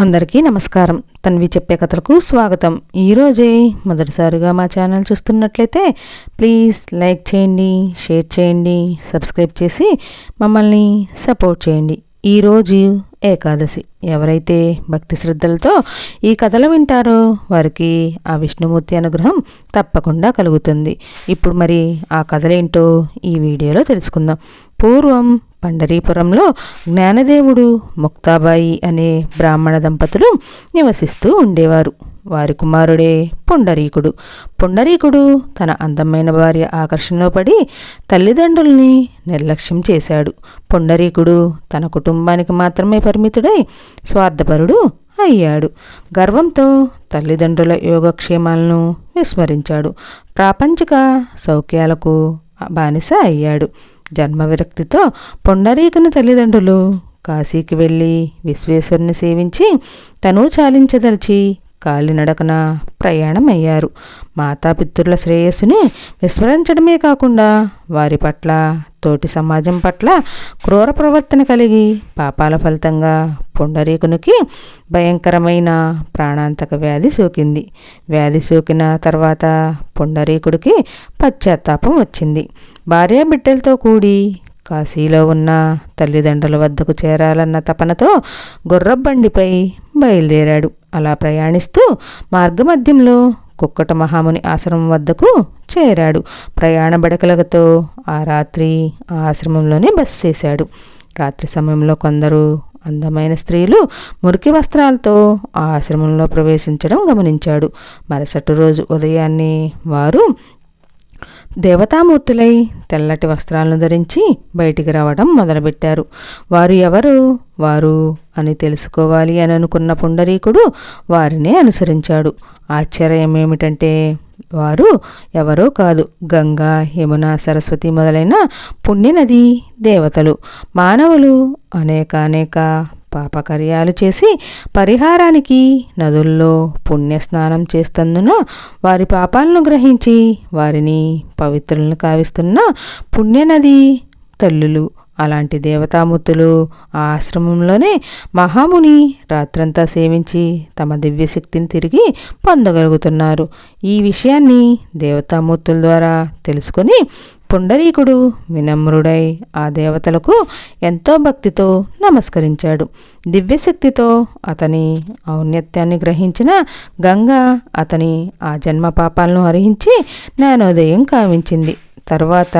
అందరికీ నమస్కారం. తన్వి చెప్పే కథలకు స్వాగతం. ఈరోజే మొదటిసారిగా మా ఛానల్ చూస్తున్నట్లయితే ప్లీజ్ లైక్ చేయండి, షేర్ చేయండి, సబ్స్క్రైబ్ చేసి మమ్మల్ని సపోర్ట్ చేయండి. ఈరోజు ఏకాదశి. ఎవరైతే భక్తి శ్రద్ధలతో ఈ కథలు వింటారో వారికి ఆ విష్ణుమూర్తి అనుగ్రహం తప్పకుండా కలుగుతుంది. ఇప్పుడు మరి ఆ కథలేంటో ఈ వీడియోలో తెలుసుకుందాం. పూర్వం పండరీపురంలో జ్ఞానదేవుడు, ముక్తాబాయి అనే బ్రాహ్మణ దంపతులు నివసిస్తూ ఉండేవారు. వారి కుమారుడే పుండరీకుడు. పుండరీకుడు తన అందమైన భార్య ఆకర్షణలో పడి తల్లిదండ్రుల్ని నిర్లక్ష్యం చేశాడు. పుండరీకుడు తన కుటుంబానికి మాత్రమే పరిమితుడై స్వార్థపరుడు అయ్యాడు. గర్వంతో తల్లిదండ్రుల యోగక్షేమాలను విస్మరించాడు. ప్రాపంచిక సౌఖ్యాలకు బానిస అయ్యాడు. జన్మ విరక్తితో పుండరీకుని తల్లిదండ్రులు కాశీకి వెళ్ళి విశ్వేశ్వరుని సేవించి తను చాలించదలిచి కాలినడకన ప్రయాణమయ్యారు. మాతాపితృల శ్రేయస్సుని విస్మరించడమే కాకుండా వారి పట్ల, తోటి సమాజం పట్ల క్రూర ప్రవర్తన కలిగి పాపాల ఫలితంగా పుండరీకునికి భయంకరమైన ప్రాణాంతక వ్యాధి సోకింది. వ్యాధి సోకిన తర్వాత పుండరీకుడికి పశ్చాత్తాపం వచ్చింది. భార్యాబిడ్డలతో కూడి కాశీలో ఉన్న తల్లిదండ్రుల వద్దకు చేరాలన్న తపనతో గుర్రబండిపై బయలుదేరాడు. అలా ప్రయాణిస్తూ మార్గమధ్యంలో కుక్కట మహాముని ఆశ్రమం వద్దకు చేరాడు. ప్రయాణ బడకలతో ఆ రాత్రి ఆ ఆశ్రమంలోనే బస చేశాడు. రాత్రి సమయంలో కొందరు అందమైన స్త్రీలు మురికి వస్త్రాలతో ఆ ఆశ్రమంలో ప్రవేశించడం గమనించాడు. మరుసటి రోజు ఉదయాన్నే వారు దేవతామూర్తులై తెల్లటి వస్త్రాలను ధరించి బయటికి రావడం మొదలుపెట్టారు. వారు ఎవరు వారు అని తెలుసుకోవాలి అని అనుకున్న పుండరీకుడు వారినే అనుసరించాడు. ఆశ్చర్యం ఏమిటంటే వారు ఎవరో కాదు, గంగా, యమున, సరస్వతి మొదలైన పుణ్యనది దేవతలు. మానవులు అనేక పాపకార్యాలు చేసి పరిహారానికి నదుల్లో పుణ్యస్నానం చేస్తున్నందున వారి పాపాలను గ్రహించి వారిని పవిత్రులను కావిస్తున్న పుణ్యనది తల్లులు. అలాంటి దేవతామూర్తులు ఆ ఆశ్రమంలోనే మహాముని రాత్రంతా సేవించి తమ దివ్యశక్తిని తిరిగి పొందగలుగుతున్నారు. ఈ విషయాన్ని దేవతామూర్తుల ద్వారా తెలుసుకొని పుండరీకుడు వినమ్రుడై ఆ దేవతలకు ఎంతో భక్తితో నమస్కరించాడు. దివ్యశక్తితో అతని ఔన్నత్యాన్ని గ్రహించిన గంగా అతని ఆ జన్మ పాపాలను హరించి జ్ఞానోదయం కావించింది. తరువాత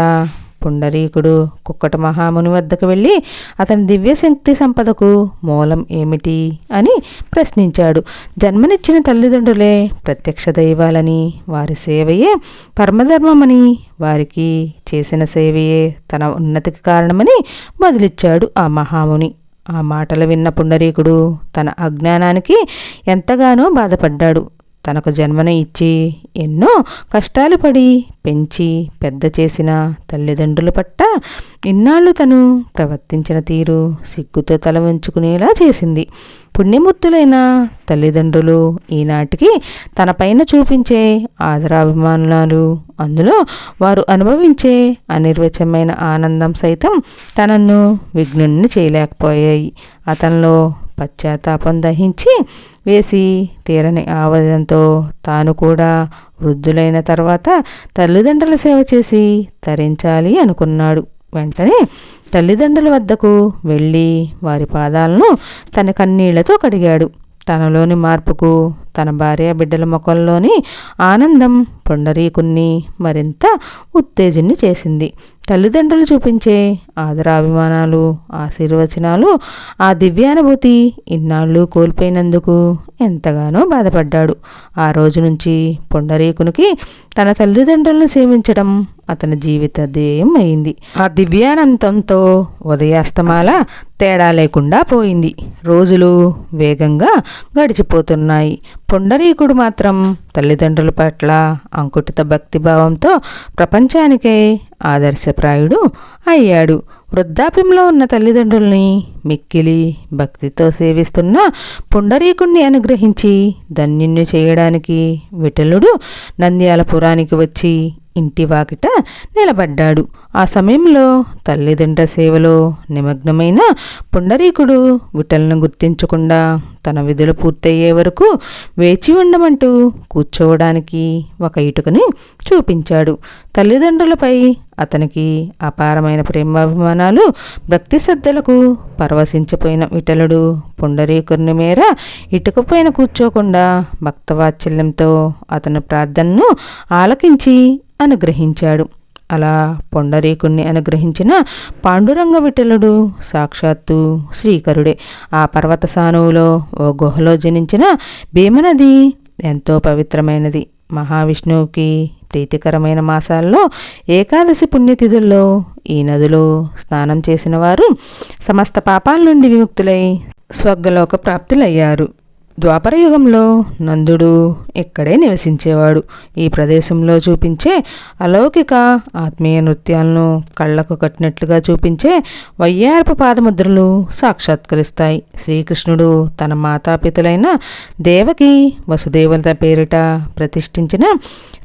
పుండరీకుడు కుక్కట మహాముని వద్దకు వెళ్ళి అతని దివ్యశక్తి సంపదకు మూలం ఏమిటి అని ప్రశ్నించాడు. జన్మనిచ్చిన తల్లిదండ్రులే ప్రత్యక్ష దైవాలని, వారి సేవయే పరమధర్మమని, వారికి చేసిన సేవయే తన ఉన్నతికి కారణమని బదులిచ్చాడు ఆ మహాముని. ఆ మాటలు విన్న పుండరీకుడు తన అజ్ఞానానికి ఎంతగానో బాధపడ్డాడు. తనకు జన్మను ఇచ్చి ఎన్నో కష్టాలు పడి పెంచి పెద్ద చేసిన తల్లిదండ్రుల పట్ల ఇన్నాళ్ళు తను ప్రవర్తించిన తీరు సిగ్గుతో తల వంచుకునేలా చేసింది. పుణ్యమూర్తులైన తల్లిదండ్రులు ఈనాటికి తనపైన చూపించే ఆదరాభిమానాలు, అందులో వారు అనుభవించే అనిర్వచమైన ఆనందం సైతం తనను విఘ్నుణ్ణి చేయలేకపోయాయి. అతనిలో పశ్చాత్తాపం దహించి వేసి తీరని ఆవేదనతో తాను కూడా వృద్ధులైన తర్వాత తల్లిదండ్రుల సేవ చేసి తరించాలి అనుకున్నాడు. వెంటనే తల్లిదండ్రుల వద్దకు వెళ్ళి వారి పాదాలను తన కన్నీళ్లతో కడిగాడు. తనలోని మార్పుకు తన భార్య బిడ్డల ముఖంలోని ఆనందం పుండరీకుణ్ణి మరింత ఉత్తేజాన్ని చేసింది. తల్లిదండ్రులు చూపించే ఆదరాభిమానాలు, ఆశీర్వచనాలు, ఆ దివ్యానుభూతి ఇన్నాళ్ళు కోల్పోయినందుకు ఎంతగానో బాధపడ్డాడు. ఆ రోజు నుంచి పుండరీకునికి తన తల్లిదండ్రులను సేవించడం అతని జీవిత ధ్యేయం అయింది. ఆ దివ్యానందంతో ఉదయాస్తమాల తేడా లేకుండా పోయింది. రోజులు వేగంగా గడిచిపోతున్నాయి. పుండరీకుడు మాత్రం తల్లిదండ్రుల పట్ల అంకుటిత భక్తిభావంతో ప్రపంచానికే ఆదర్శప్రాయుడు అయ్యాడు. వృద్ధాప్యంలో ఉన్న తల్లిదండ్రుల్ని మిక్కిలి భక్తితో సేవిస్తున్న పుండరీకుణ్ణి అనుగ్రహించి ధన్యుణ్ణి చేయడానికి విఠలుడు నంద్యాలపురానికి వచ్చి ఇంటి వాకిట నిలబడ్డాడు. ఆ సమయంలో తల్లిదండ్రుల సేవలో నిమగ్నమైన పుండరీకుడు విఠలను గుర్తించకుండా తన విధులు పూర్తయ్యే వరకు వేచి ఉండమంటూ కూర్చోవడానికి ఒక ఇటుకని చూపించాడు. తల్లిదండ్రులపై అతనికి అపారమైన ప్రేమాభిమానాలు, భక్తి శ్రద్ధలకు పరవశించిపోయిన విఠలుడు పుండరీకుని మేర ఇటుకపైన కూర్చోకుండా భక్తవాత్సల్యంతో అతని ప్రార్థనను ఆలకించి అనుగ్రహించాడు. అలా పొండరీకుణ్ణి అనుగ్రహించిన పాండురంగ విఠలుడు సాక్షాత్తు శ్రీకరుడే. ఆ పర్వత సానువులో ఓ గుహలో జనించిన భీమనది ఎంతో పవిత్రమైనది. మహావిష్ణువుకి ప్రీతికరమైన మాసాల్లో ఏకాదశి పుణ్యతిథుల్లో ఈ నదిలో స్నానం చేసిన వారు సమస్త పాపాల నుండి విముక్తులై స్వర్గలోక ప్రాప్తులయ్యారు. ద్వాపరయుగంలో నందుడు ఇక్కడే నివసించేవాడు. ఈ ప్రదేశంలో చూపించే అలౌకిక ఆత్మీయ నృత్యాలను కళ్ళకు కట్టినట్లుగా చూపించే వయ్యారపు పాదముద్రలు సాక్షాత్కరిస్తాయి. శ్రీకృష్ణుడు తన మాతాపితులైన దేవకి, వసుదేవుల పేరిట ప్రతిష్ఠించిన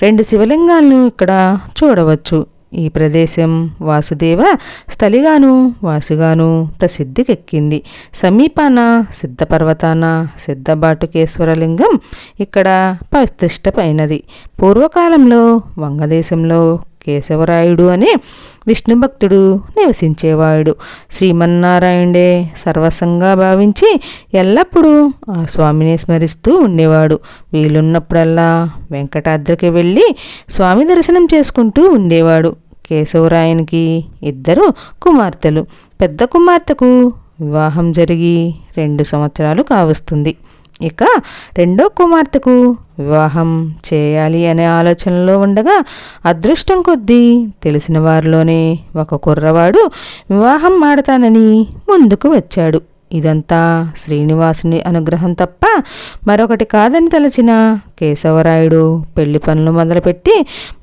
2 శివలింగాలను ఇక్కడ చూడవచ్చు. ఈ ప్రదేశం వాసుదేవ స్థలిగాను వాసుగాను ప్రసిద్ధికెక్కింది. సమీపాన సిద్ధపర్వతాన సిద్ధబాటుకేశ్వరలింగం ఇక్కడ ప్రతిష్టమైనది. పూర్వకాలంలో వంగదేశంలో కేశవరాయుడు అనే విష్ణు భక్తుడు నివసించేవాడు. శ్రీమన్నారాయణుడే సర్వసంగా భావించి ఎల్లప్పుడూ ఆ స్వామిని స్మరిస్తూ ఉండేవాడు. వీలున్నప్పుడల్లా వెంకటాద్రికి వెళ్ళి స్వామి దర్శనం చేసుకుంటూ ఉండేవాడు. కేశవరాయనికి 2 కుమార్తెలు. పెద్ద కుమార్తెకు వివాహం జరిగి 2 సంవత్సరాలు కావస్తుంది. ఇక రెండో కుమార్తెకు వివాహం చేయాలి అనే ఆలోచనలో ఉండగా అదృష్టం కొద్దీ తెలిసిన వారిలోనే ఒక కుర్రవాడు వివాహం ఆడతానని ముందుకు వచ్చాడు. ఇదంతా శ్రీనివాసుని అనుగ్రహం తప్ప మరొకటి కాదని తలచిన కేశవరాయుడు పెళ్లి పనులు మొదలుపెట్టి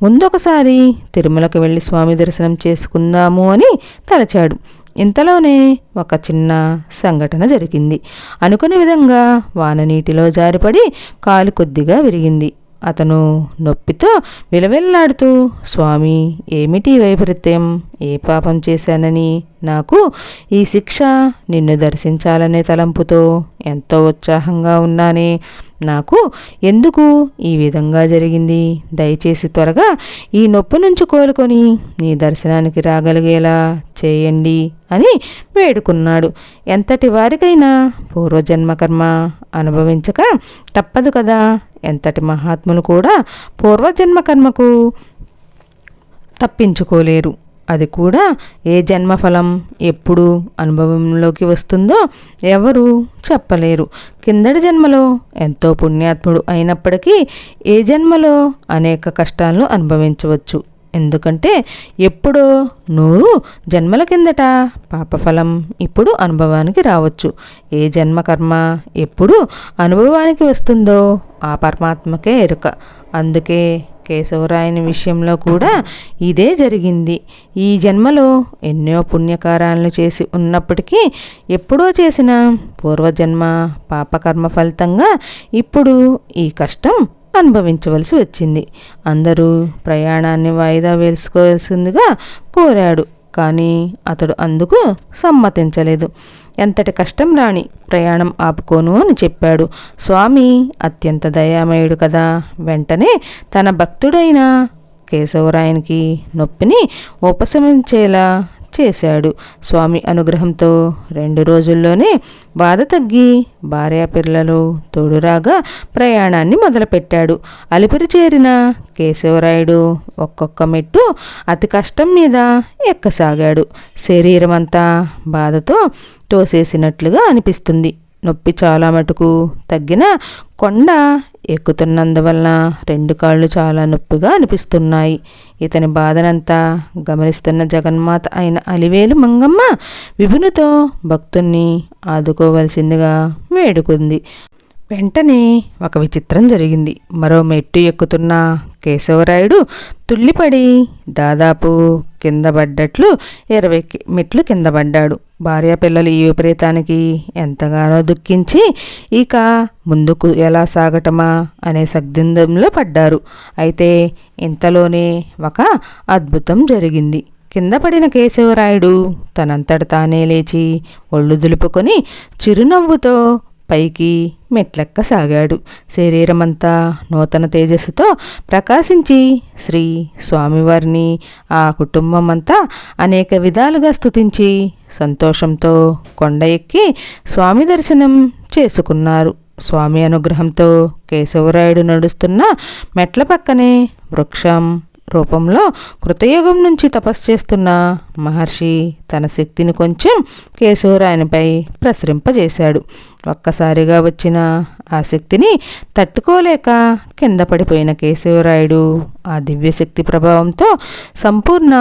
ముందొకసారి తిరుమలకు వెళ్ళి స్వామి దర్శనం చేసుకుందాము అని తలచాడు. ఇంతలోనే ఒక చిన్న సంఘటన జరిగింది. అనుకునే విధంగా వాన నీటిలో జారిపడి కాలు కొద్దిగా విరిగింది. అతను నొప్పితో విలవిల్లాడుతూ, స్వామి, ఏమిటి వైపరీత్యం? ఏ పాపం చేశానని నాకు ఈ శిక్ష? నిన్ను దర్శించాలనే తలంపుతో ఎంతో ఉత్సాహంగా ఉన్నానే, నాకు ఎందుకు ఈ విధంగా జరిగింది? దయచేసి త్వరగా ఈ నొప్పి నుంచి కోలుకొని నీ దర్శనానికి రాగలిగేలా చేయండి అని వేడుకున్నాడు. ఎంతటి వారికైనా పూర్వజన్మకర్మ అనుభవించక తప్పదు కదా. ఎంతటి మహాత్ములు కూడా పూర్వజన్మకర్మకు తప్పించుకోలేరు. అది కూడా ఏ జన్మఫలం ఎప్పుడు అనుభవంలోకి వస్తుందో ఎవరు చెప్పలేరు. కిందటి జన్మలో ఎంతో పుణ్యాత్ముడు అయినప్పటికీ ఏ జన్మలో అనేక కష్టాలను అనుభవించవచ్చు. ఎందుకంటే ఎప్పుడో 100 జన్మల కిందట పాపఫలం ఇప్పుడు అనుభవానికి రావచ్చు. ఏ జన్మకర్మ ఎప్పుడు అనుభవానికి వస్తుందో ఆ పరమాత్మకే ఎరుక. అందుకే కేశవరాయని విషయంలో కూడా ఇదే జరిగింది. ఈ జన్మలో ఎన్నో పుణ్యకారాలను చేసి ఉన్నప్పటికీ ఎప్పుడో చేసిన పూర్వజన్మ పాపకర్మ ఫలితంగా ఇప్పుడు ఈ కష్టం అనుభవించవలసి వచ్చింది. అందరూ ప్రయాణాన్ని వాయిదా వేసుకోవాల్సిందిగా కోరాడు. కానీ అతడు అందుకు సమ్మతించలేదు. ఎంతటి కష్టం రాని ప్రయాణం ఆపుకోను అని చెప్పాడు. స్వామి అత్యంత దయామయుడు కదా. వెంటనే తన భక్తుడైన కేశవరాయనికి నొప్పిని ఉపశమించేలా చేశాడు. స్వామి అనుగ్రహంతో 2 రోజుల్లోనే బాధ తగ్గి భార్యాపిల్లలు తోడురాగా ప్రయాణాన్ని మొదలుపెట్టాడు. అలిపిరి చేరిన కేశవరాయుడు ఒక్కొక్క మెట్టు అతి కష్టం మీద ఎక్కసాగాడు. శరీరమంతా బాధతో తోసేసినట్లుగా అనిపిస్తుంది. నొప్పి చాలా మటుకు తగ్గిన కొండ ఎక్కుతున్నందువలన 2 కాళ్ళు చాలా నొప్పిగా అనిపిస్తున్నాయి. ఇతని బాధనంతా గమనిస్తున్న జగన్మాత అయిన అలివేలు మంగమ్మ విభునితో భక్తుణ్ణి ఆదుకోవలసిందిగా వేడుకుంది. వెంటనే ఒక విచిత్రం జరిగింది. మరో మెట్టు ఎక్కుతున్న కేశవరాయుడు తుల్లిపడి దాదాపు కింద పడ్డట్లు 20 మెట్లు కింద పడ్డాడు. భార్యాపిల్లలు ఈ విపరీతానికి ఎంతగానో దుఃఖించి ఇక ముందుకు ఎలా సాగటమా అనే సగ్దిందంలో పడ్డారు. అయితే ఇంతలోనే ఒక అద్భుతం జరిగింది. కింద పడిన కేశవరాయుడు తనంతట తానే లేచి ఒళ్ళు దులుపుకొని చిరునవ్వుతో పైకి మెట్లెక్కసాగాడు. శరీరమంతా నూతన తేజస్సుతో ప్రకాశించి శ్రీ స్వామివారిని ఆ కుటుంబం అంతా అనేక విధాలుగా స్తుతించి సంతోషంతో కొండ ఎక్కి స్వామి దర్శనం చేసుకున్నారు. స్వామి అనుగ్రహంతో కేశవరాయుడు నడుస్తున్న మెట్ల పక్కనే వృక్షం రూపంలో కృతయుగం నుంచి తపస్సు చేస్తున్న మహర్షి తన శక్తిని కొంచెం కేశవరాయునిపై ప్రసరింపజేశాడు. ఒక్కసారిగా వచ్చిన ఆ శక్తిని తట్టుకోలేక కింద పడిపోయిన కేశవరాయుడు ఆ దివ్యశక్తి ప్రభావంతో సంపూర్ణ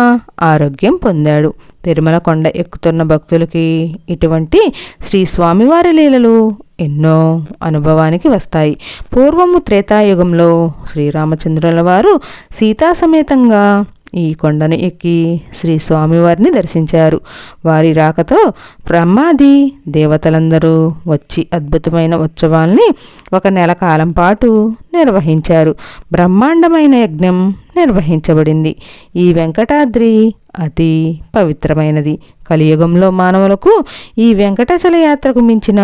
ఆరోగ్యం పొందాడు. తిరుమల కొండ ఎక్కుతున్న భక్తులకి ఇటువంటి శ్రీ స్వామివారి లీలలు ఎన్నో అనుభవానికి వస్తాయి. పూర్వము త్రేతాయుగంలో శ్రీరామచంద్రుల వారు సీతా సమేతంగా ఈ కొండను ఎక్కి శ్రీ స్వామివారిని దర్శించారు. వారి రాకతో బ్రహ్మాది దేవతలందరూ వచ్చి అద్భుతమైన ఉత్సవాల్ని 1 నెల కాలం పాటు నిర్వహించారు. బ్రహ్మాండమైన యజ్ఞం నిర్వహించబడింది. ఈ వెంకటాద్రి అతి పవిత్రమైనది. కలియుగంలో మానవులకు ఈ వెంకటాచల యాత్రకు మించిన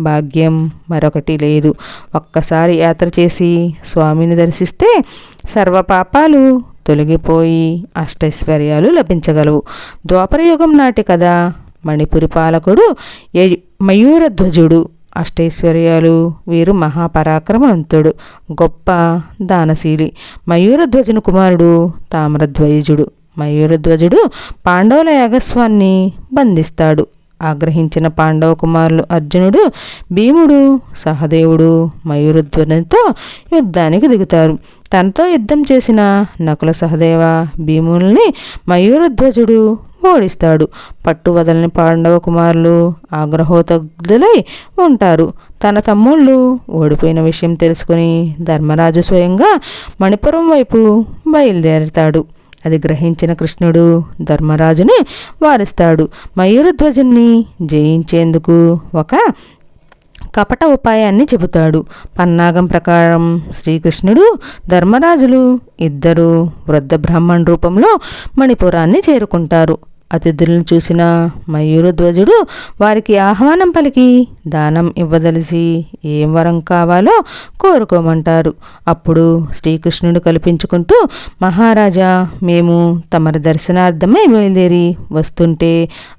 భాగ్యం మరొకటి లేదు. ఒక్కసారి యాత్ర చేసి స్వామిని దర్శిస్తే సర్వపాపాలు తొలగిపోయి అష్టైశ్వర్యాలు లభించగలవు. ద్వాపరయుగం నాటి కథ. మణిపురి పాలకుడు మయూరధ్వజుడు. అష్టైశ్వర్యాలు. వీరు మహాపరాక్రమవంతుడు, గొప్ప దానశీలి. మయూరధ్వజుని కుమారుడు తామ్రధ్వజుడు. మయూరధ్వజుడు పాండవుల యాగస్వాన్ని బంధిస్తాడు. ఆగ్రహించిన పాండవ కుమారులు అర్జునుడు, భీముడు, సహదేవుడు మయూరధ్వజునితో యుద్ధానికి దిగుతారు. తనతో యుద్ధం చేసిన నకుల సహదేవ భీముల్ని మయూరధ్వజుడు ఓడిస్తాడు. పట్టు వదలని పాండవ కుమారులు ఆగ్రహోతగ్ధులై ఉంటారు. తన తమ్ముళ్ళు ఓడిపోయిన విషయం తెలుసుకుని ధర్మరాజు స్వయంగా మణిపురం వైపు బయలుదేరతాడు. అది గ్రహించిన కృష్ణుడు ధర్మరాజుని వారిస్తాడు. మయూరధ్వజుని జయించేందుకు ఒక కపట ఉపాయాన్ని చెబుతాడు. పన్నాగం ప్రకారం శ్రీకృష్ణుడు ధర్మరాజులు ఇద్దరు వృద్ధ బ్రాహ్మణ రూపంలో మణిపురాన్ని చేరుకుంటారు. అతిథులను చూసిన మయూరధ్వజుడు వారికి ఆహ్వానం పలికి దానం ఇవ్వదలిసి ఏం వరం కావాలో కోరుకోమంటారు. అప్పుడు శ్రీకృష్ణుడు కల్పించుకుంటూ, మహారాజా, మేము తమరి దర్శనార్థమై బయలుదేరి వస్తుంటే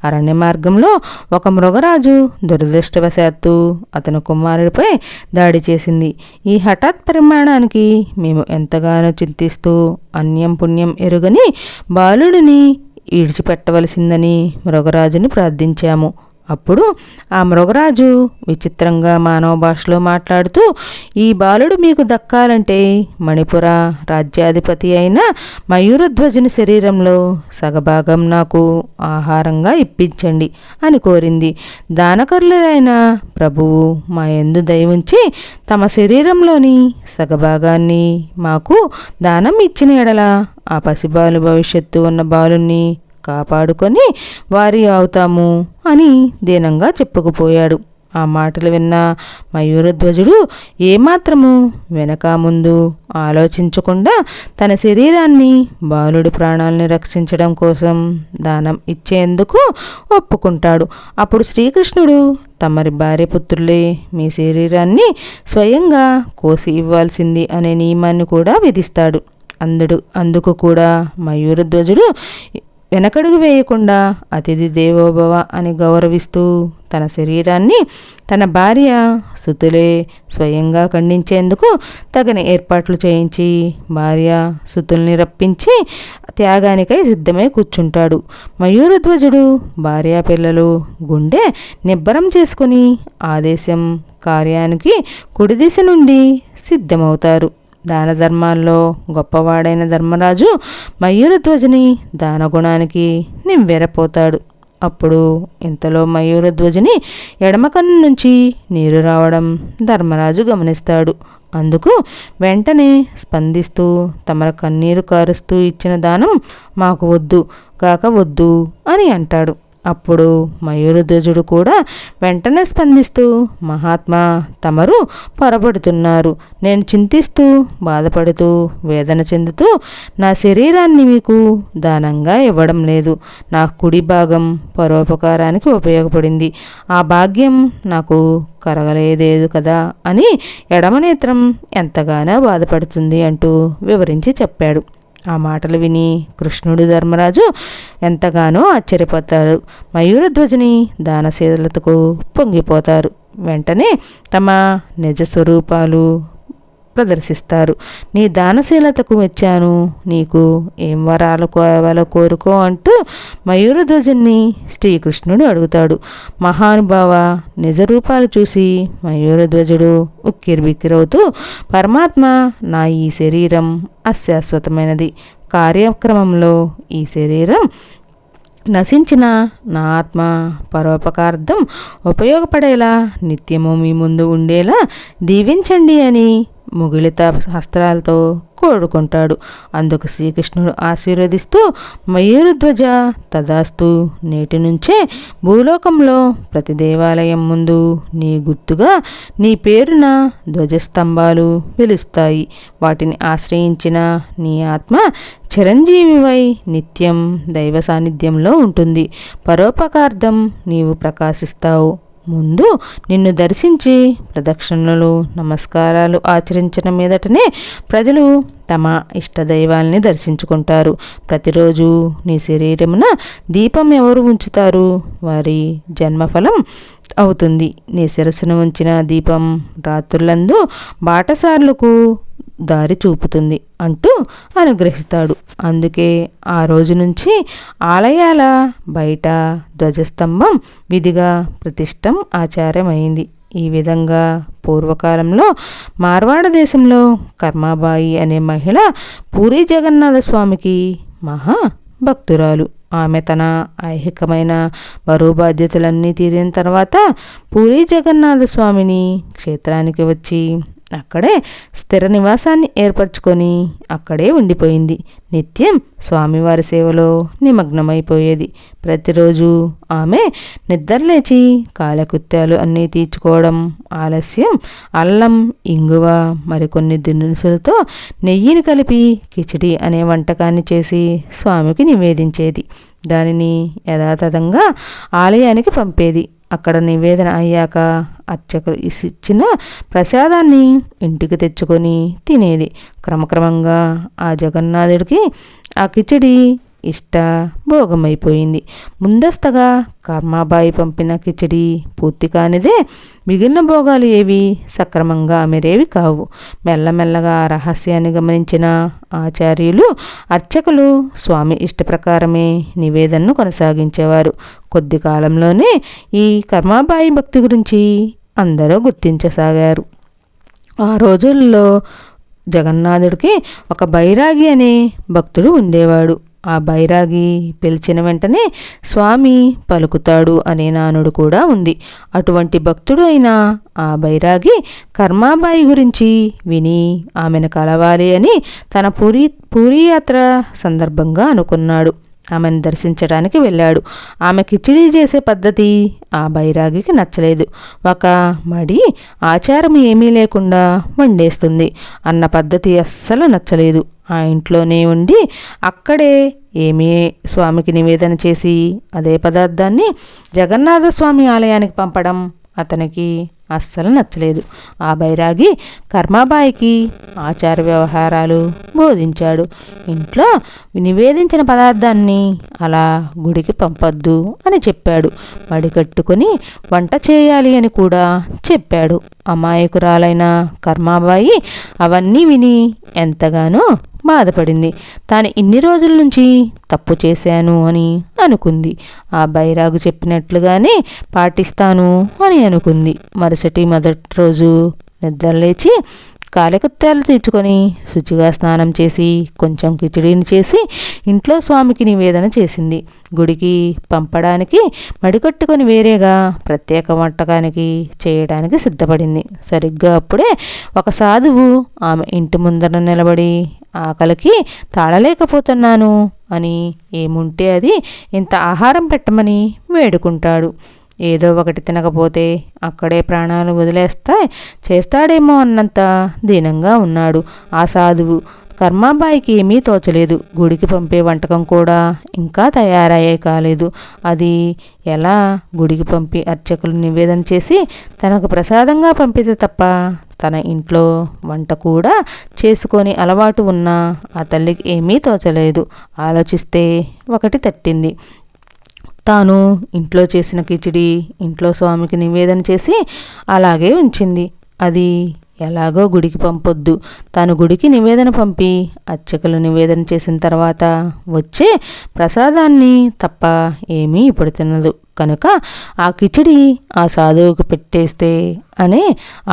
అరణ్య మార్గంలో ఒక మృగరాజు దురదృష్టవశాత్తు అతని కుమారుడిపై దాడి చేసింది. ఈ హఠాత్ పరిమాణానికి మేము ఎంతగానో చింతిస్తూ అన్యం పుణ్యం ఎరుగని బాలుడిని ఈడ్చిపెట్టవలసిందని మృగరాజుని ప్రార్థించాము. అప్పుడు ఆ మృగరాజు విచిత్రంగా మానవ భాషలో మాట్లాడుతూ, ఈ బాలుడు మీకు దక్కాలంటే మణిపుర రాజ్యాధిపతి అయిన మయూరధ్వజుని శరీరంలో సగభాగం నాకు ఆహారంగా ఇప్పించండి అని కోరింది. దానకరులైన ప్రభువు మా యందు దయ ఉంచి తమ శరీరంలోని సగభాగాన్ని మాకు దానం ఇచ్చిన ఎడల ఆ పసిబాలు భవిష్యత్తు ఉన్న బాలుని కాపాడుకొని వారి అవుతాము అని దీనంగా చెప్పుకుపోయాడు. ఆ మాటలు విన్న మయూరధ్వజుడు ఏమాత్రము వెనక ముందు ఆలోచించకుండా తన శరీరాన్ని బాలుడి ప్రాణాలని రక్షించడం కోసం దానం ఇచ్చేందుకు ఒప్పుకుంటాడు. అప్పుడు శ్రీకృష్ణుడు, తమరి భార్యపుత్రులే మీ శరీరాన్ని స్వయంగా కోసి ఇవ్వాల్సింది అనే నియమాన్ని కూడా విధిస్తాడు. అందుకు కూడా మయూరధ్వజుడు వెనకడుగు వేయకుండా అతిథి దేవోభవ అని గౌరవిస్తూ తన శరీరాన్ని తన భార్య సుతులే స్వయంగా ఖండించేందుకు తగిన ఏర్పాట్లు చేయించి భార్య సుతుల్ని రప్పించి త్యాగానికై సిద్ధమై కూర్చుంటాడు. మయూరధ్వజుడు భార్యా పిల్లలు గుండె నిబ్బరం చేసుకుని ఆదేశం కార్యానికి కుడి దిశ నుండి సిద్ధమవుతారు. దాన ధర్మాల్లో గొప్పవాడైన ధర్మరాజు మయూరధ్వజుని దానగుణానికి నివ్వెరపోతాడు. అప్పుడు ఇంతలో మయూరధ్వజుని ఎడమ కన్ను నుంచి నీరు రావడం ధర్మరాజు గమనిస్తాడు. అందుకు వెంటనే స్పందిస్తూ తమర కన్నీరు కారుస్తూ ఇచ్చిన దానం మాకు వద్దు కాక వద్దు అని అంటాడు. అప్పుడు మయూరధ్వజుడు కూడా వెంటనే స్పందిస్తూ, మహాత్మా, తమరు పొరపడుతున్నారు. నేను చింతిస్తూ బాధపడుతూ వేదన చెందుతూ నా శరీరాన్ని మీకు దానంగా ఇవ్వడం లేదు. నా కుడి భాగం పరోపకారానికి ఉపయోగపడింది. ఆ భాగ్యం నాకు కరగలేదేదు కదా అని ఎడమనేత్రం ఎంతగానో బాధపడుతుంది అంటూ వివరించి చెప్పాడు. ఆ మాటలు విని కృష్ణుడు ధర్మరాజు ఎంతగానో ఆశ్చర్యపోతారు. మయూరధ్వజుని దానశీలతకు పొంగిపోతారు. వెంటనే తమ నిజ స్వరూపాలు ప్రదర్శిస్తారు. నీ దానశీలతకు వచ్చాను, నీకు ఏం వరాలు కావాలో కోరుకో అంటూ మయూరధ్వజుని శ్రీకృష్ణుడు అడుగుతాడు. మహానుభావ, నిజ రూపాలు చూసి మయూరధ్వజుడు ఉక్కిరిబిక్కిరవుతూ, పరమాత్మ, నా ఈ శరీరం అశాశ్వతమైనది. కార్యక్రమంలో ఈ శరీరం నశించిన నా ఆత్మ పరోపకార్థం ఉపయోగపడేలా నిత్యము మీ ముందు ఉండేలా దీవించండి అని ముగిలిత హస్త్రాలతో కోరుకుంటాడు. అందుకు శ్రీకృష్ణుడు ఆశీర్వదిస్తూ, మయూరధ్వజ, తదాస్తు, నేటి నుంచే భూలోకంలో ప్రతి దేవాలయం ముందు నీ గుర్తుగా నీ పేరున ధ్వజస్తంభాలు వెలుస్తాయి. వాటిని ఆశ్రయించిన నీ ఆత్మ చిరంజీవివై నిత్యం దైవ సాన్నిధ్యంలో ఉంటుంది. పరోపకార్థం నీవు ప్రకాశిస్తావు. ముందు నిన్ను దర్శించి ప్రదక్షిణలు నమస్కారాలు ఆచరించిన మీదటనే ప్రజలు తమ ఇష్టదైవాల్ని దర్శించుకుంటారు. ప్రతిరోజు నీ శరీరమున దీపం ఎవరు ఉంచుతారు వారి జన్మఫలం అవుతుంది. నీ శిరస్సును ఉంచిన దీపం రాత్రులందు బాటసార్లకు దారి చూపుతుంది అంటూ అనుగ్రహిస్తాడు. అందుకే ఆ రోజు నుంచి ఆలయాల బయట ధ్వజస్తంభం విధిగా ప్రతిష్టం ఆచారమైంది. ఈ విధంగా పూర్వకాలంలో మార్వాడ దేశంలో కర్మాబాయి అనే మహిళ పూరీ జగన్నాథ స్వామికి మహా భక్తురాలు. ఆమె తన ఐహికమైన బరువు బాధ్యతలన్నీ తీరిన తర్వాత పూరీ జగన్నాథ స్వామిని క్షేత్రానికి వచ్చి అక్కడే స్థిర నివాసాన్ని ఏర్పరచుకొని అక్కడే ఉండిపోయింది. నిత్యం స్వామివారి సేవలో నిమగ్నమైపోయేది. ప్రతిరోజు ఆమె నిద్రలేచి కాలకృత్యాలు అన్నీ తీర్చుకోవడం, ఆలస్యం అల్లం, ఇంగువ, మరికొన్ని దినుసులతో నెయ్యిని కలిపి కిచిడి అనే వంటకాన్ని చేసి స్వామికి నివేదించేది. దానిని యథాతథంగా ఆలయానికి పంపేది. అక్కడ నివేదన అయ్యాక అర్చకులు ఇచ్చిన ప్రసాదాన్ని ఇంటికి తెచ్చుకొని తినేది. క్రమక్రమంగా ఆ జగన్నాథుడికి ఆ కిచిడి ఇష్ట భోగమైపోయింది. ముందస్తగా కర్మాబాయి పంపిన కిచిడి పూర్తి కానిదే మిగిలిన భోగాలు ఏవి సక్రమంగా అమెరేవి కావు. మెల్లమెల్లగా ఆ రహస్యాన్ని గమనించిన ఆచార్యులు అర్చకులు స్వామి ఇష్టప్రకారమే నివేదనను కొనసాగించేవారు. కొద్ది కాలంలోనే ఈ కర్మాబాయి భక్తి గురించి అందరూ గుర్తించసాగారు. ఆ రోజుల్లో జగన్నాథుడికి ఒక బైరాగి అనే భక్తుడు ఉండేవాడు. ఆ బైరాగి పిలిచిన వెంటనే స్వామి పలుకుతాడు అనే నానుడు కూడా ఉంది. అటువంటి భక్తుడు అయిన ఆ బైరాగి కర్మాబాయి గురించి విని ఆమెను కలవాలి అని తన పూరీ యాత్ర సందర్భంగా అనుకున్నాడు. ఆమెను దర్శించడానికి వెళ్ళాడు. ఆమె కిచిడీ చేసే పద్ధతి ఆ బైరాగికి నచ్చలేదు. ఒక మడి ఆచారం ఏమీ లేకుండా వండేస్తుంది అన్న పద్ధతి అస్సలు నచ్చలేదు. ఆ ఇంట్లోనే ఉండి అక్కడే ఏమీ స్వామికి నివేదన చేసి అదే పదార్థాన్ని జగన్నాథ స్వామి ఆలయానికి పంపడం అతనికి అస్సలు నచ్చలేదు. ఆ బైరాగి కర్మాబాయికి ఆచార వ్యవహారాలు బోధించాడు. ఇంట్లో నివేదించిన పదార్థాన్ని అలా గుడికి పంపొద్దు అని చెప్పాడు. మడికట్టుకొని వంట చేయాలి అని కూడా చెప్పాడు. అమాయకురాలైన కర్మాబాయి అవన్నీ విని ఎంతగానో బాధపడింది. తాను ఇన్ని రోజుల నుంచి తప్పు చేశాను అని అనుకుంది. ఆ బైరాగు చెప్పినట్లుగానే పాటిస్తాను అని అనుకుంది. మొదటి రోజు నిద్రలేచి కాలకృత్యాలు తీర్చుకొని శుచిగా స్నానం చేసి కొంచెం కిచిడీని చేసి ఇంట్లో స్వామికి నివేదన చేసింది. గుడికి పంపడానికి మడికట్టుకొని వేరేగా ప్రత్యేక వంటకానికి చేయడానికి సిద్ధపడింది. సరిగ్గా అప్పుడే ఒక సాధువు ఆమె ఇంటి ముందర నిలబడి ఆకలికి తాళలేకపోతున్నాను అని ఏముంటే అది ఇంత ఆహారం పెట్టమని వేడుకుంటాడు. ఏదో ఒకటి తినకపోతే అక్కడే ప్రాణాలు చేస్తాడేమో అన్నంత దీనంగా ఉన్నాడు ఆ సాధువు. కర్మాబాయికి ఏమీ తోచలేదు. గుడికి పంపే వంటకం కూడా ఇంకా తయారయ్యే కాలేదు. అది ఎలా గుడికి పంపి అర్చకులు నివేదన చేసి తనకు ప్రసాదంగా పంపితే తప్ప తన ఇంట్లో వంట కూడా చేసుకొని అలవాటు ఉన్న ఆ తల్లికి ఏమీ తోచలేదు. ఆలోచిస్తే ఒకటి తట్టింది. తాను ఇంట్లో చేసిన కిచిడి ఇంట్లో స్వామికి నివేదన చేసి అలాగే ఉంచింది. అది ఎలాగో గుడికి పంపొద్దు. తాను గుడికి నివేదన పంపి అర్చకులు నివేదన చేసిన తర్వాత వచ్చే ప్రసాదాన్ని తప్ప ఏమీ ఇప్పుడు తినదు కనుక ఆ కిచిడి ఆ సాధువుకు పెట్టేస్తే అనే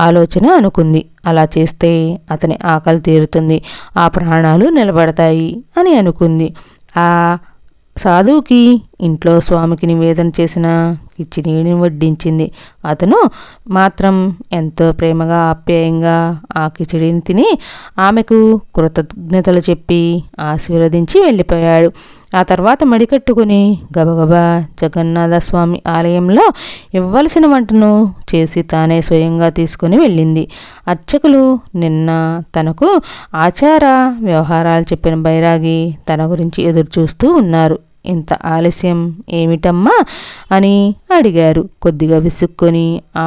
ఆలోచన అనుకుంది. అలా చేస్తే అతని ఆకలి తీరుతుంది, ఆ ప్రాణాలు నిలబడతాయి అని అనుకుంది. ఆ సాధువుకి ఇంట్లో స్వామికి నివేదన చేసిన కిచిడీని వడ్డించింది. అతను మాత్రం ఎంతో ప్రేమగా ఆప్యాయంగా ఆ కిచిడీని తిని ఆమెకు కృతజ్ఞతలు చెప్పి ఆశీర్వదించి వెళ్ళిపోయాడు. ఆ తర్వాత మడికట్టుకుని గబగబా జగన్నాథ స్వామి ఆలయంలో ఇవ్వలసిన వంటను చేసి తానే స్వయంగా తీసుకుని వెళ్ళింది. అర్చకులు నిన్న తనకు ఆచార వ్యవహారాలు చెప్పిన బైరాగి తన గురించి ఎదురు చూస్తూ ఉన్నారు. ఇంత ఆలస్యం ఏమిటమ్మా అని అడిగారు. కొద్దిగా విసుక్కొని ఆ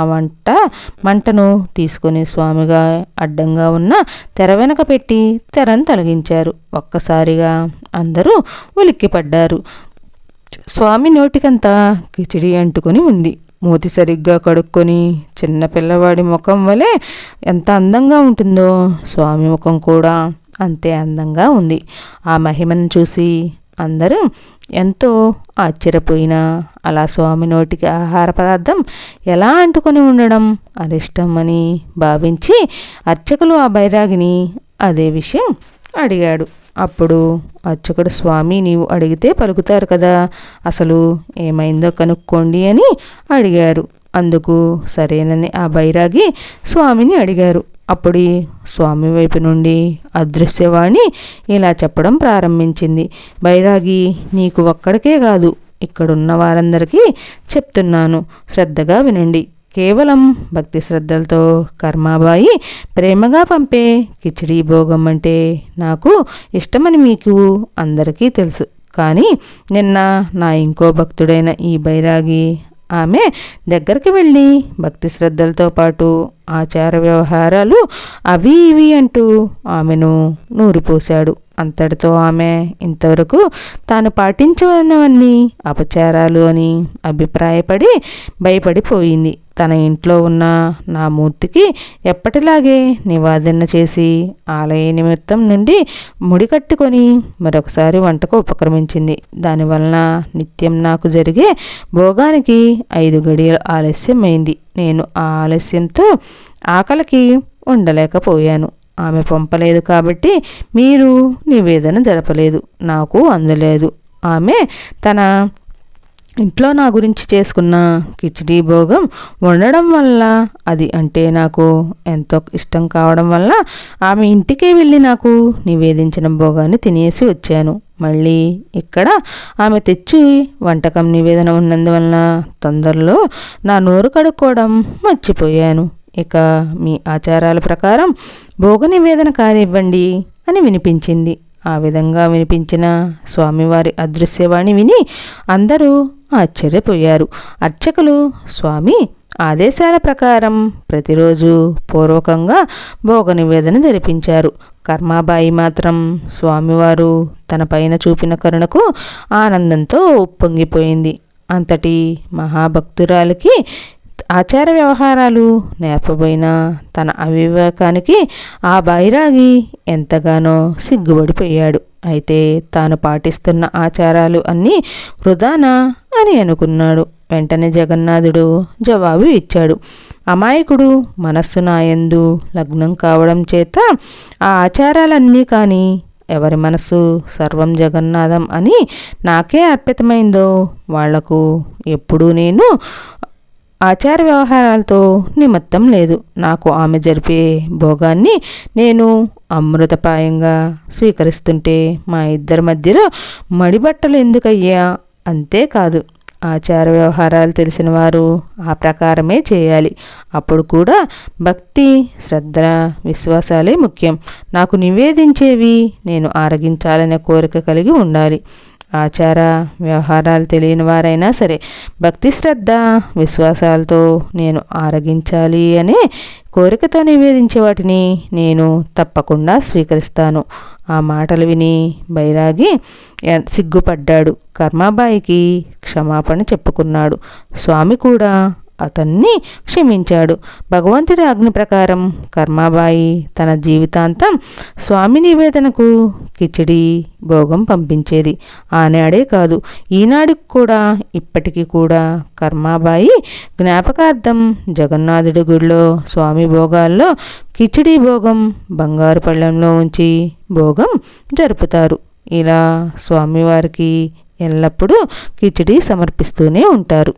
మంటను తీసుకొని స్వామిగా అడ్డంగా ఉన్న తెర వెనక పెట్టి తెరను తొలగించారు. ఒక్కసారిగా అందరూ ఉలిక్కిపడ్డారు. స్వామి నోటికంతా కిచిడి అంటుకొని ఉంది. మూతి సరిగ్గా కడుక్కొని చిన్న పిల్లవాడి ముఖం వలె ఎంత అందంగా ఉంటుందో స్వామి ముఖం కూడా అంతే అందంగా ఉంది. ఆ మహిమను చూసి అందరూ ఎంతో ఆశ్చర్యపోయినా అలా స్వామి నోటికి ఆహార పదార్థం ఎలా అంటుకొని ఉండడం అరిష్టం అని భావించి అర్చకులు ఆ బైరాగిని అదే విషయం అడిగాడు. అప్పుడు అర్చకుడు, స్వామి నీవు అడిగితే పలుకుతారు కదా, అసలు ఏమైందో కనుక్కోండి అని అడిగారు. అందుకు సరేనని ఆ బైరాగి స్వామిని అడిగారు. అప్పుడు స్వామి వైపు నుండి అదృశ్యవాణి ఇలా చెప్పడం ప్రారంభించింది. బైరాగి, నీకు ఒక్కడికే కాదు ఇక్కడున్న వారందరికీ చెప్తున్నాను, శ్రద్ధగా వినండి. కేవలం భక్తి శ్రద్ధలతో కర్మాబాయి ప్రేమగా పంపే కిచిడీ భోగం అంటే నాకు ఇష్టమని మీకు అందరికీ తెలుసు. కానీ నిన్న నా ఇంకో భక్తుడైన ఈ బైరాగి ఆమె దగ్గరికి వెళ్ళి భక్తి శ్రద్ధలతో పాటు ఆచార వ్యవహారాలు అవి ఇవి అంటూ ఆమెను నూరిపోశాడు. అంతటితో ఆమె ఇంతవరకు తాను పాటించవన్నవన్నీ అపచారాలు అని అభిప్రాయపడి భయపడిపోయింది. తన ఇంట్లో ఉన్న నా మూర్తికి ఎప్పటిలాగే నివేదన చేసి ఆలయ నిమిత్తం నుండి ముడికట్టుకొని మరొకసారి వంటకు ఉపక్రమించింది. దానివలన నిత్యం నాకు జరిగే భోగానికి 5 గడియలు ఆలస్యమైంది. నేను ఆ ఆలస్యంతో ఆకలికి ఉండలేకపోయాను. ఆమె పంపలేదు కాబట్టి మీరు నివేదన జరపలేదు, నాకు అందలేదు. ఆమె తన ఇంట్లో నా గురించి చేసుకున్న కిచిడీ భోగం వండడం వల్ల, అది అంటే నాకు ఎంతో ఇష్టం కావడం వల్ల ఆమె ఇంటికే వెళ్ళి నాకు నివేదించిన భోగాన్ని తినేసి వచ్చాను. మళ్ళీ ఇక్కడ ఆమె తెచ్చి వంటకం నివేదన ఉన్నందువలన తొందరలో నా నోరు కడుక్కోవడం మర్చిపోయాను. ఇక మీ ఆచారాల ప్రకారం భోగ నివేదన కానివ్వండి అని వినిపించింది. ఆ విధంగా వినిపించిన స్వామివారి అదృశ్యవాణి విని అందరూ ఆశ్చర్యపోయారు. అర్చకులు స్వామి ఆదేశాల ప్రకారం ప్రతిరోజు పూర్వకంగా భోగ నివేదన జరిపించారు. కర్మాబాయి మాత్రం స్వామివారు తన పైన చూపిన కరుణకు ఆనందంతో ఉప్పొంగిపోయింది. అంతటి మహాభక్తురాలికి ఆచార వ్యవహారాలు నేర్పబోయిన తన అవివేకానికి ఆ బైరాగి ఎంతగానో సిగ్గుపడిపోయాడు. అయితే తాను పాటిస్తున్న ఆచారాలు అన్నీ వృధానా అని అనుకున్నాడు. వెంటనే జగన్నాథుడు జవాబు ఇచ్చాడు. అమాయకుడు మనస్సు నాయందు లగ్నం కావడం చేత ఆ ఆచారాలన్నీ కానీ ఎవరి మనస్సు సర్వం జగన్నాథం అని నాకే అర్పితమైందో వాళ్లకు ఎప్పుడూ నేను ఆచార వ్యవహారాలతో నిమిత్తం లేదు. నాకు ఆమె జరిపే భోగాన్ని నేను అమృతపాయంగా స్వీకరిస్తుంటే మా ఇద్దరి మధ్యలో మడిబట్టలు ఎందుకయ్యా? అంతేకాదు, ఆచార వ్యవహారాలు తెలిసిన వారు ఆ ప్రకారమే చేయాలి. అప్పుడు కూడా భక్తి, శ్రద్ధ, విశ్వాసాలే ముఖ్యం. నాకు నివేదించేవి నేను ఆరగించాలనే కోరిక కలిగి ఉండాలి. ఆచార వ్యవహారాలు తెలియని వారైనా సరే భక్తి, శ్రద్ధ, విశ్వాసాలతో నేను ఆరగించాలి అనే కోరికతో నివేదించే వాటిని నేను తప్పకుండా స్వీకరిస్తాను. ఆ మాటలు విని బైరాగి సిగ్గుపడ్డాడు. కర్మాబాయికి క్షమాపణ చెప్పుకున్నాడు. స్వామి కూడా అతన్ని క్షమించాడు. భగవంతుడి ఆజ్ఞ ప్రకారం కర్మాబాయి తన జీవితాంతం స్వామి నివేదనకు కిచిడి భోగం పంపించేది. ఆనాడే కాదు, ఈనాడికి కూడా, ఇప్పటికీ కూడా కర్మాబాయి జ్ఞాపకార్థం జగన్నాథుడి గుడిలో స్వామి భోగాల్లో కిచిడి భోగం బంగారు పళ్ళెంలో ఉంచి భోగం జరుపుతారు. ఇలా స్వామివారికి ఎల్లప్పుడూ కిచిడి సమర్పిస్తూనే ఉంటారు.